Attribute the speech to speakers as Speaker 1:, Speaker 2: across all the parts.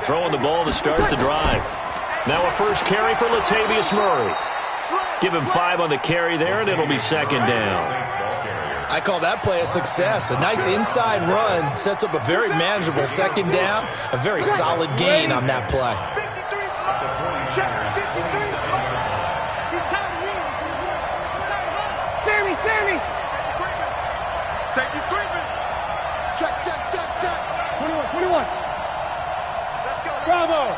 Speaker 1: throwing the ball to start the drive. Now a first carry for Latavius Murray. Give him 5 on the carry there, and it'll be second down.
Speaker 2: I call that play a success. A nice inside run sets up a very manageable second down. A very solid gain on that play.
Speaker 3: Sammy! Safety's creeping. Check. 21. Let's go. Bravo.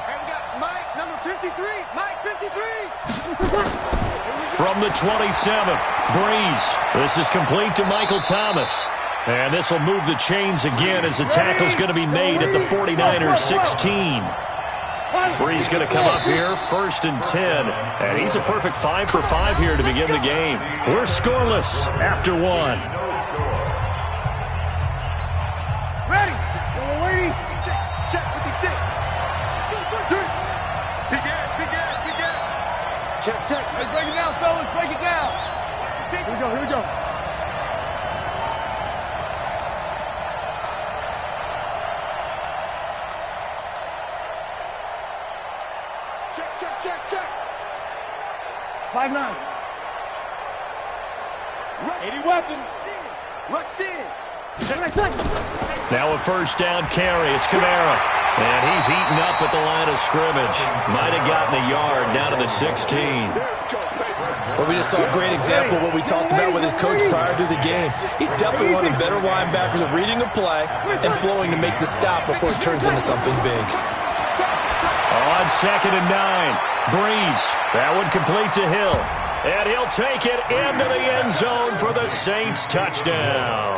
Speaker 3: And we got Mike, number 53. Mike, 53.
Speaker 1: From the 27, Breeze. This is complete to Michael Thomas. And this will move the chains again as the tackle's going to be made at the 49ers 16. Breeze going to come up here, 1st and 10. And he's a perfect 5 for 5 here to begin the game. We're scoreless after 1.
Speaker 3: Ready. Waiting. Check 56. Check. Hey, break it down, fellas. Break it down. Here we go. Check. 5'9". 80 weapons. Rush in.
Speaker 1: Now a first down carry. It's Kamara. And he's eaten up at the line of scrimmage. Might have gotten a yard down to the 16.
Speaker 2: Well, we just saw a great example of what we talked about with his coach prior to the game. He's definitely one of the better linebackers at reading a play and flowing to make the stop before it turns into something big.
Speaker 1: On 2nd and 9, Breeze. That one complete to Hill. And he'll take it into the end zone for the Saints touchdown.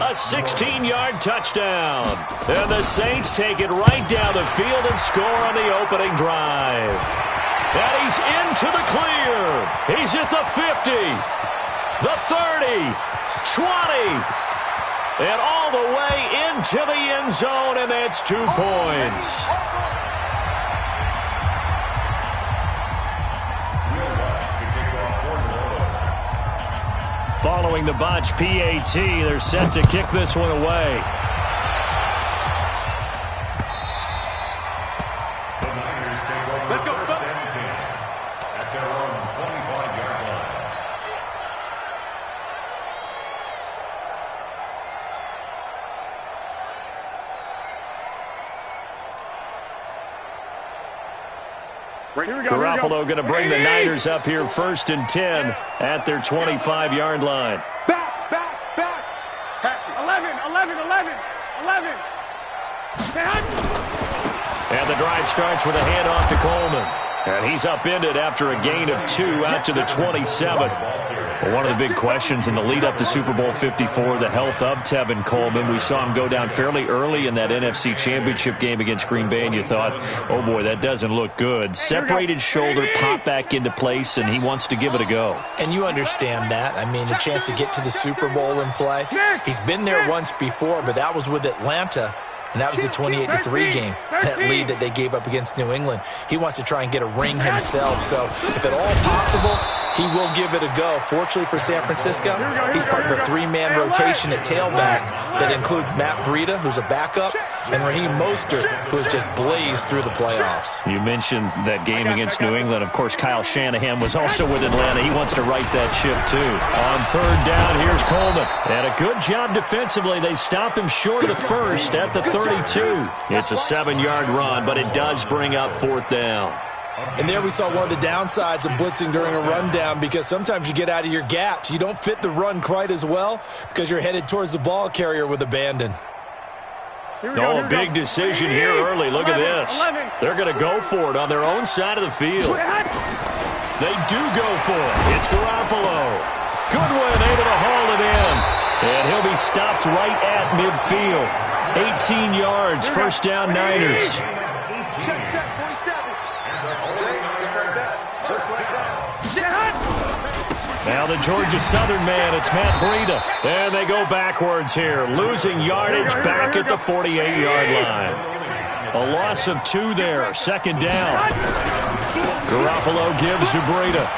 Speaker 1: A 16-yard touchdown. And the Saints take it right down the field and score on the opening drive. And he's into the clear. He's at the 50, the 30, 20, and all the way into the end zone, and that's 2 points. Following the botch PAT, they're set to kick this one away.
Speaker 3: Let's go.
Speaker 4: At their own 25-yard line.
Speaker 1: Garoppolo going to bring the Niners up here 1st and 10 at their 25-yard line.
Speaker 3: Back. 11.
Speaker 1: And the drive starts with a handoff to Coleman. And he's upended after a gain of 2 out to the 27. Well, one of the big questions in the lead-up to Super Bowl 54, the health of Tevin Coleman. We saw him go down fairly early in that NFC Championship game against Green Bay, and you thought, oh, boy, that doesn't look good. Separated shoulder, popped back into place, and he wants to give it a go.
Speaker 2: And you understand that. I mean, the chance to get to the Super Bowl and play. He's been there once before, but that was with Atlanta. And that was the 28-3 game, that lead that they gave up against New England. He wants to try and get a ring himself. So if at all possible, he will give it a go. Fortunately for San Francisco, he's part of a 3-man rotation at tailback that includes Matt Breida, who's a backup, and Raheem Mostert, who has just blazed through the playoffs.
Speaker 1: You mentioned that game against New England. Of course, Kyle Shanahan was also with Atlanta. He wants to right that ship, too. On 3rd down, here's Coleman. And a good job defensively. They stop him short of the first at the 32. It's a 7-yard run, but it does bring up 4th down.
Speaker 2: And there we saw one of the downsides of blitzing during a rundown, because sometimes you get out of your gaps. You don't fit the run quite as well because you're headed towards the ball carrier with abandon.
Speaker 1: Oh, big decision here early. Look at this. They're going to go for it on their own side of the field. They do go for it. It's Garoppolo. Goodwin able to haul it in. And he'll be stopped right at midfield. 18 yards, 1st down Niners.
Speaker 3: Check, 47. Just like that.
Speaker 1: Now the Georgia Southern man, it's Matt Breida. And they go backwards here, losing yardage back at the 48-yard line. A loss of 2 there, 2nd down. Garoppolo gives to Breida.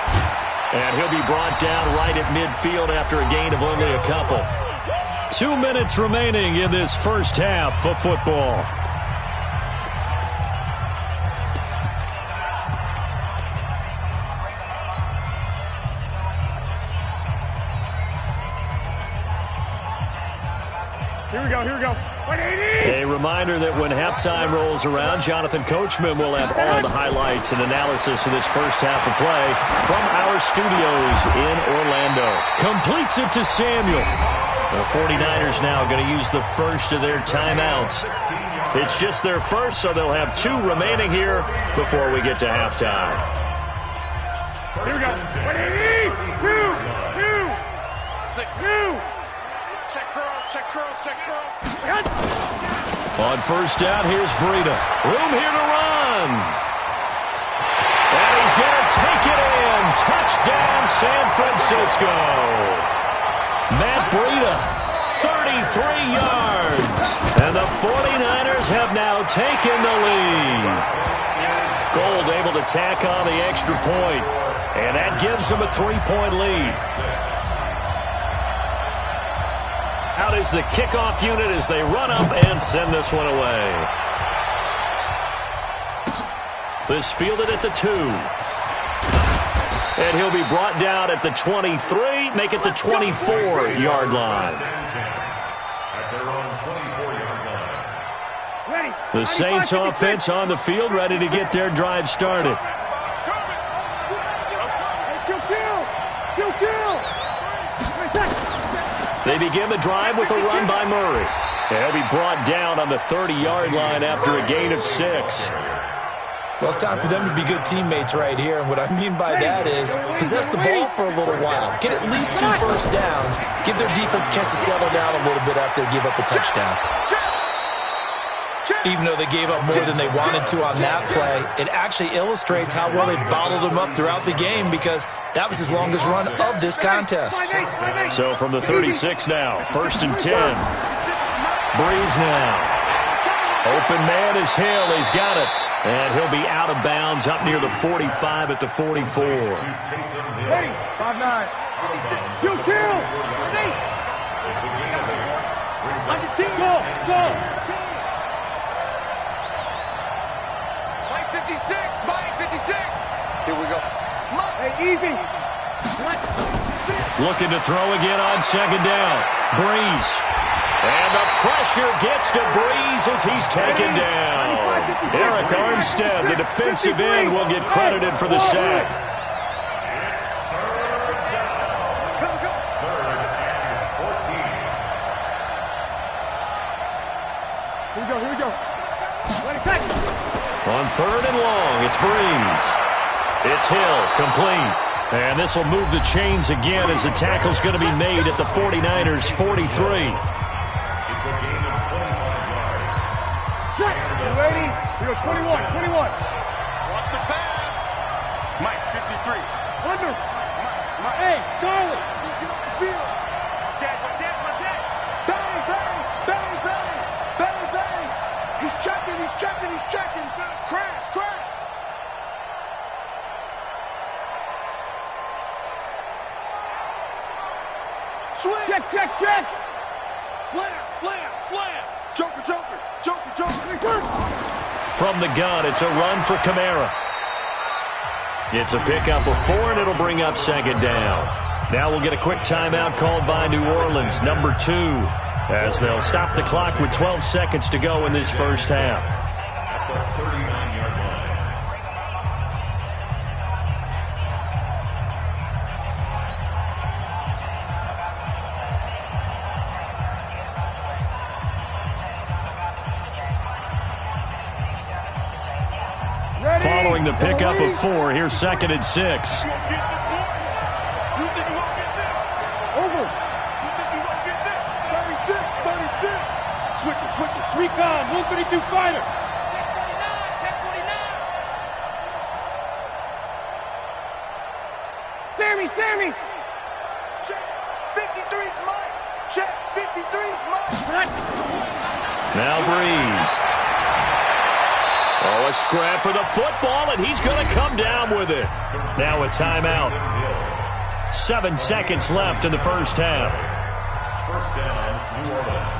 Speaker 1: And he'll be brought down right at midfield after a gain of only a couple. 2 minutes remaining in this first half of football.
Speaker 3: Here we go. 180.
Speaker 1: A reminder that when halftime rolls around, Jonathan Coachman will have all the highlights and analysis of this first half of play from our studios in Orlando. Completes it to Samuel. The 49ers now going to use the first of their timeouts. It's just their first, so they'll have 2 remaining here before we get to halftime.
Speaker 3: Here we go. 180. 2. Check curls.
Speaker 1: On first down, here's Breida. Room here to run. And he's going to take it in. Touchdown, San Francisco. Matt Breida, 33 yards. And the 49ers have now taken the lead. Gold able to tack on the extra point. And that gives them a 3-point lead. Out is the kickoff unit as they run up and send this one away. This fielded at the 2. And he'll be brought down at the 23, make it the 24-yard line. The Saints offense on the field, ready to get their drive started. They begin the drive with a run by Murray. He'll be brought down on the 30-yard line after a gain of 6.
Speaker 2: Well, it's time for them to be good teammates right here. And what I mean by that is possess the ball for a little while. Get at least 2 first downs. Give their defense a chance to settle down a little bit after they give up a touchdown. Even though they gave up more than they wanted to on that play, it actually illustrates how well they bottled them up throughout the game because that was his longest run of this contest.
Speaker 1: So from the 36 now, 1st and 10. Breeze now. Open man is Hill. He's got it. And he'll be out of bounds up near the 45 at the 44.
Speaker 3: 5-9. You kill. Go. Mike 56. Here we go. Hey, easy.
Speaker 1: Looking to throw again on 2nd down. Breeze. And the pressure gets to Breeze as he's taken down. Eric Armstead, the defensive end, will get credited for the sack.
Speaker 3: Here we go.
Speaker 1: On 3rd and long, it's Breeze. It's Hill, complete. And this will move the chains again as the tackle's going to be made at the 49ers' 43.
Speaker 4: It's a gain of 25 yards.
Speaker 3: Ready? Here goes 21. Watch the pass. Mike 53. Under. Hey, Charlie. Field. Check. Bang. He's checking. Crash. Swing. Check. Slam. Joker.
Speaker 1: From the gun, it's a run for Kamara. It's a pickup of 4, and it'll bring up 2nd down. Now we'll get a quick timeout called by New Orleans, number 2, as they'll stop the clock with 12 seconds to go in this first half.
Speaker 4: At the 39-yard line.
Speaker 1: Following the pickup of 4, here's 2nd and 6.
Speaker 3: Over. You think you won't get this? 36. Switch it. Sweet con. 132 fighter. Check 49. Sammy. Check 53's Mike. Check 53's Mike.
Speaker 1: Now Breeze. Oh, a scrap for the football, and he's going to come down with it. Now a timeout. 7 seconds left in the first half.
Speaker 4: First down, New Orleans.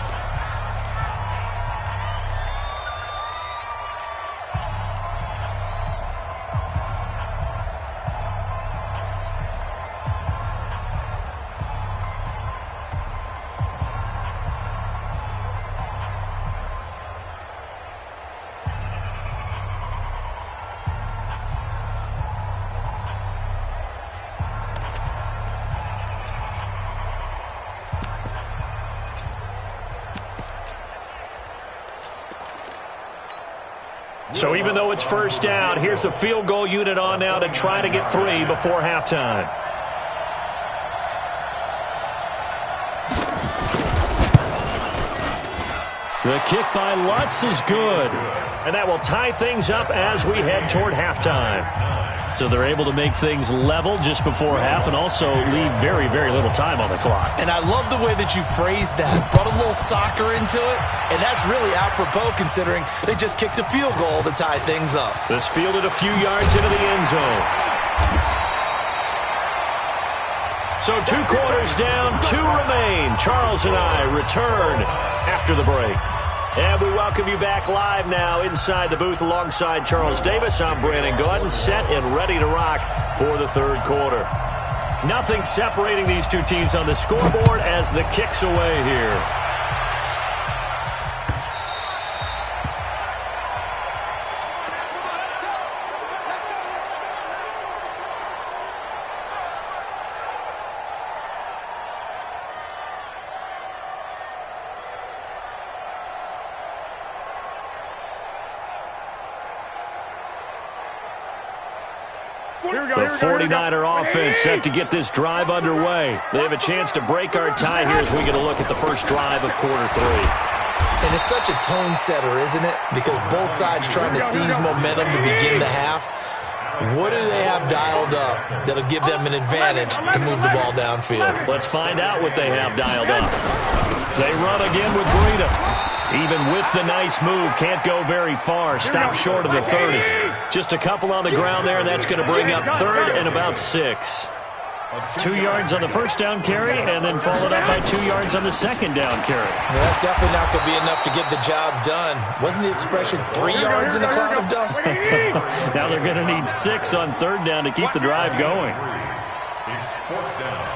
Speaker 1: So even though it's first down, here's the field goal unit on now to try to get 3 before halftime. The kick by Lutz is good. And that will tie things up as we head toward halftime. So they're able to make things level just before half and also leave very, very little time on the clock.
Speaker 2: And I love the way that you phrased that. Brought a little soccer into it, and that's really apropos considering they just kicked a field goal to tie things up.
Speaker 1: This fielded a few yards into the end zone. So 2 quarters down, 2 remain. Charles and I return after the break. And we welcome you back live now inside the booth alongside Charles Davis. I'm Brandon Gordon, set and ready to rock for the third quarter. Nothing separating these two teams on the scoreboard as the kick's away here. The 49er offense set to get this drive underway. They have a chance to break our tie here as we get a look at the first drive of quarter 3.
Speaker 2: And it's such a tone setter, isn't it? Because both sides trying to seize momentum to begin the half. What do they have dialed up that'll give them an advantage to move the ball downfield?
Speaker 1: Let's find out what they have dialed up. They run again with Breida. Even with the nice move, can't go very far. Stop short of the 30. Just a couple on the ground there, and that's going to bring up 3rd and about 6. 2 yards on the first down carry, and then followed up by 2 yards on the second down carry.
Speaker 2: Well, that's definitely not going to be enough to get the job done. Wasn't the expression 3 yards in a cloud of dust?
Speaker 1: Now they're going to need 6 on 3rd down to keep the drive going.
Speaker 4: It's 4th down.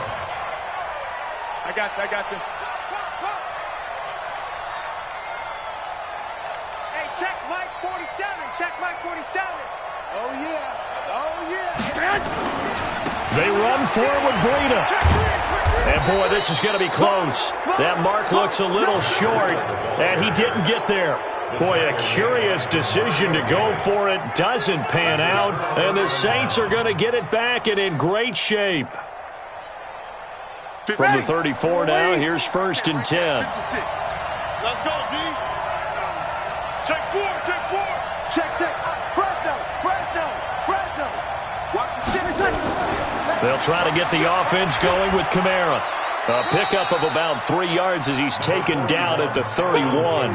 Speaker 3: I got this. Hey, check Mike 47. Check Mike 47. Oh, yeah. Oh, yeah.
Speaker 1: They run forward with Breida. And, boy, this is going to be close. That mark looks a little short, and he didn't get there. Boy, a curious decision to go for it. Doesn't pan out, and the Saints are going to get it back and in great shape. From the 34 now, here's 1st and 10.
Speaker 3: Let's go, D. Check 4. Check. Fresno. Watch the shit.
Speaker 1: They'll try to get the offense going with Kamara. A pickup of about 3 yards as he's taken down at the 31.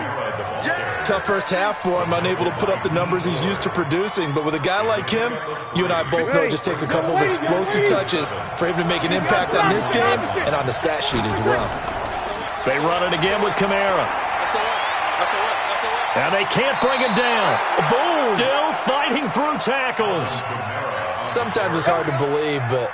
Speaker 2: Tough first half for him, unable to put up the numbers he's used to producing. But with a guy like him, you and I both know it just takes a couple of explosive touches for him to make an impact on this game and on the stat sheet as well.
Speaker 1: They run it again with Kamara. And they can't bring him down. Boom! Still fighting through tackles.
Speaker 2: Sometimes it's hard to believe, but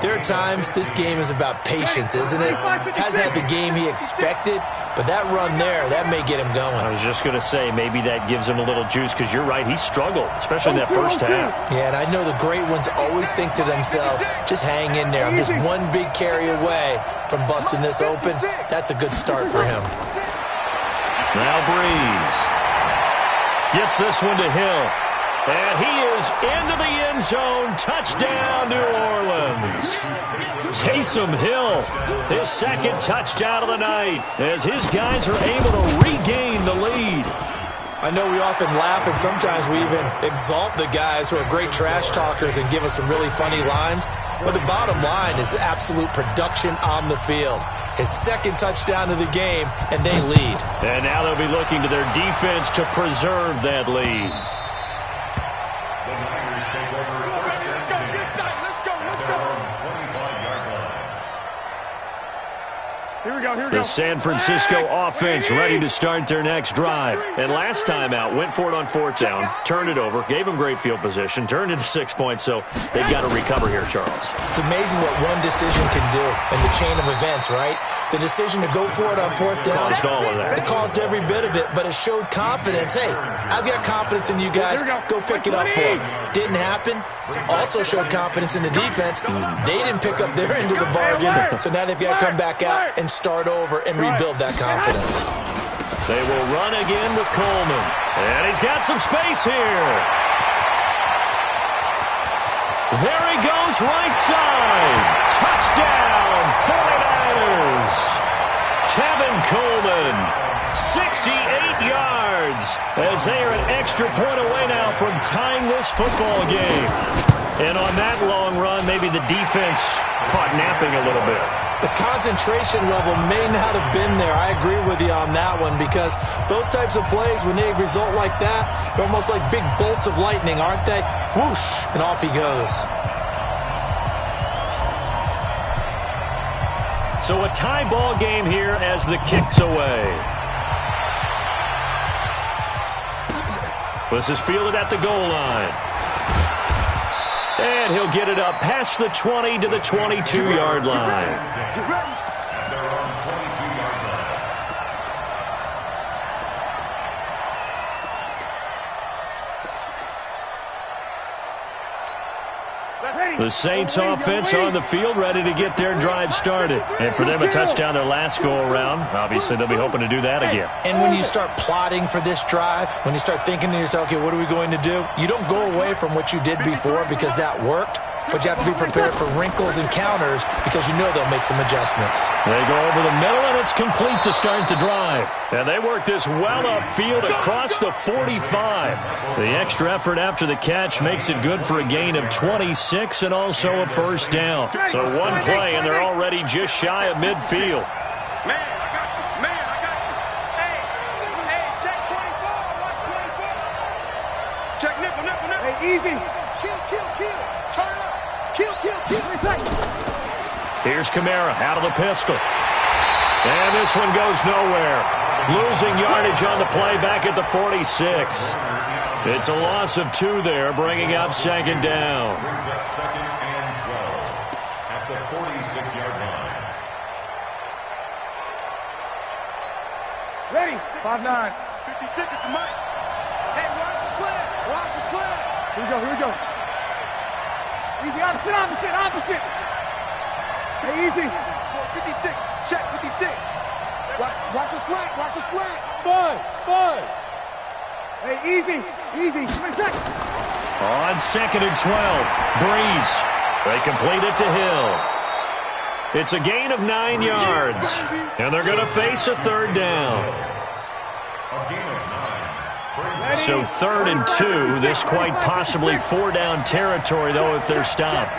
Speaker 2: there are times this game is about patience, isn't it? Hasn't had the game he expected, but that run there, that may get him going.
Speaker 1: I was just going to say, maybe that gives him a little juice, because you're right, he struggled, especially in that first half.
Speaker 2: Yeah, and I know the great ones always think to themselves, just hang in there. I'm just one big carry away from busting this open. That's a good start for him.
Speaker 1: Now Breeze gets this one to Hill. And he is into the end zone. Touchdown, New Orleans. Taysom Hill, his 2nd touchdown of the night, as his guys are able to regain the lead.
Speaker 2: I know we often laugh, and sometimes we even exalt the guys who are great trash talkers and give us some really funny lines. But the bottom line is absolute production on the field. His 2nd touchdown of the game, and they lead.
Speaker 1: And now they'll be looking to their defense to preserve that lead. The San Francisco offense ready to start their next drive. And last time out, went for it on 4th down, turned it over, gave them great field position, turned into 6 points, so they've got to recover here, Charles.
Speaker 2: It's amazing what one decision can do in the chain of events, right? The decision to go for it on 4th down.
Speaker 1: Caused all of that.
Speaker 2: It caused every bit of it, but it showed confidence. Hey, I've got confidence in you guys. Go pick it up for them. Didn't happen. Also showed confidence in the defense. They didn't pick up their end of the bargain, so now they've got to come back out and start over and rebuild that confidence.
Speaker 1: They will run again with Coleman. And he's got some space here. There he goes, right side. Touchdown, 49ers. Tevin Coleman, 68 yards, as they are an extra point away now from tying this football game. And on that long run, maybe the defense caught napping a little bit.
Speaker 2: The concentration level may not have been there. I agree with you on that one, because those types of plays, when they result like that, they're almost like big bolts of lightning, aren't they? Whoosh, and off he goes.
Speaker 1: So a tie ball game here as the kick's away. This is fielded at the goal line. And he'll get it up past the 20 to the 22-yard line.
Speaker 3: Get ready.
Speaker 4: And they're on 22-yard line.
Speaker 1: The Saints offense on the field, ready to get their drive started. And for them, a touchdown their last go-around. Obviously, they'll be hoping to do that again.
Speaker 2: And when you start plotting for this drive, when you start thinking to yourself, okay, what are we going to do? You don't go away from what you did before because that worked, but you have to be prepared for wrinkles and counters because you know they'll make some adjustments.
Speaker 1: They go over the middle, and it's complete to start the drive. And they work this well upfield across the 45. The extra effort after the catch makes it good for a gain of 26 and also a first down. So one play, and they're already just shy of midfield.
Speaker 3: Man, I got you. Man, I got you. Hey, check 24. Watch 24. Check nickel. Hey, easy. Kill. Turn up. Kill.
Speaker 1: Here's Kamara out of the pistol. And this one goes nowhere. Losing yardage on the play back at the 46. It's a loss of 2 there, bringing up second down.
Speaker 4: Brings up second and 12 at the 46-yard line.
Speaker 3: Ready. 5'9". 56 at the mic. Hey, watch the slant. Here we go. Easy, opposite. Hey, easy. 56. Check 56. Watch the slant. Five. Hey, easy. 20 seconds.
Speaker 1: On second and 12, Breeze. They complete it to Hill. It's a gain of 9 yards, and they're going to face a third down.
Speaker 4: A gain of 9.
Speaker 1: So 3rd and 2, this quite possibly 4-down territory, though, if they're stopped.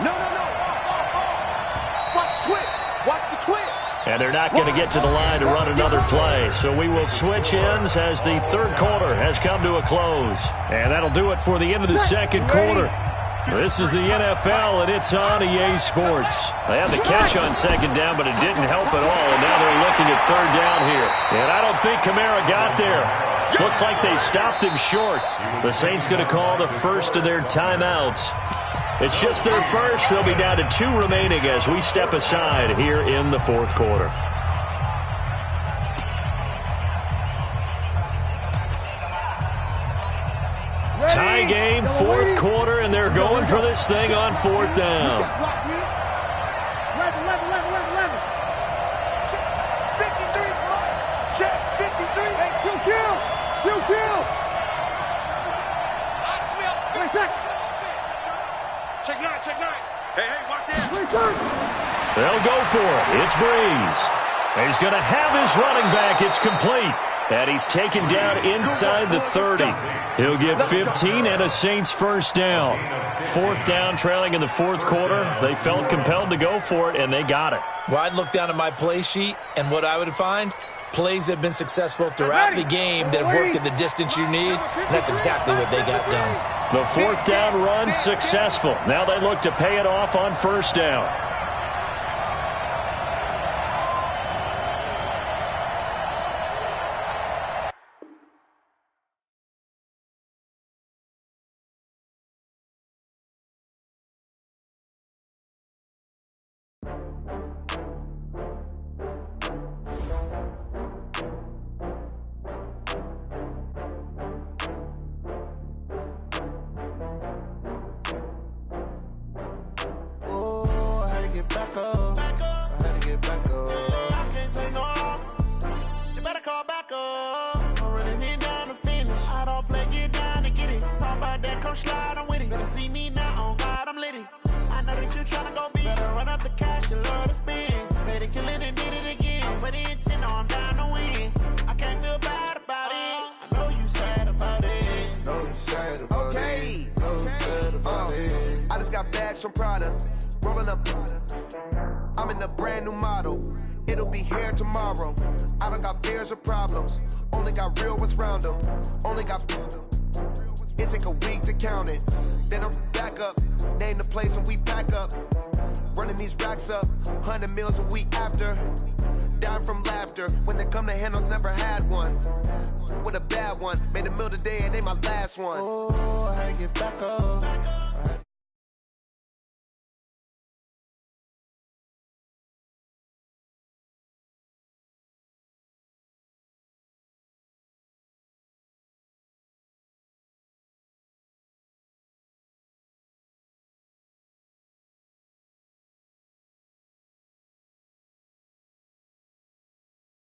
Speaker 3: No. Watch the twist.
Speaker 1: And they're not going to get to the line to run another play. So we will switch ends as the third quarter has come to a close. And that'll do it for the end of the second quarter. This is the NFL, and it's on EA Sports. They had the catch on second down, but it didn't help at all. And now they're looking at third down here. And I don't think Kamara got there. Looks like they stopped him short. The Saints going to call the first of their timeouts. It's just their first. They'll be down to 2 remaining as we step aside here in the fourth quarter. Tie game, fourth quarter, and they're going for this thing on 4th down.
Speaker 3: 11. Check 53. Hey, kill. Check 9. Hey, watch this.
Speaker 1: They'll go for it. It's Breeze. He's going to have his running back. It's complete. And he's taken down inside the 30. He'll get 15 and a Saints first down. 4th down, trailing in the fourth quarter. They felt compelled to go for it, and they got it.
Speaker 2: Well, I'd look down at my play sheet, and what I would find, plays have been successful throughout the game that have worked at the distance you need, and that's exactly what they got done.
Speaker 1: The 4th down run successful. Now they look to pay it off on first down.
Speaker 5: Back up. I had to get back up. I can't take no loss. You better call back. up the cash, you love to spend. Better kill it and did it again. But the intent, no, I'm down to win. I can't feel bad about it. I know you sad about it.
Speaker 6: Know you sad about it. Know you sad about it.
Speaker 7: I just got bags from Prada. Rolling up. I'm in a brand new model. It'll be here tomorrow. I don't got fears or problems. Only got real ones round them. Only got. It take a week to count it. Then I'm back up. Name the place and we back up. Running these racks up. 100 meals a week after. Dying from laughter. When they come to handles, never had one. With a bad one. Made a meal today and ain't my last one.
Speaker 5: Oh, I had to get back up.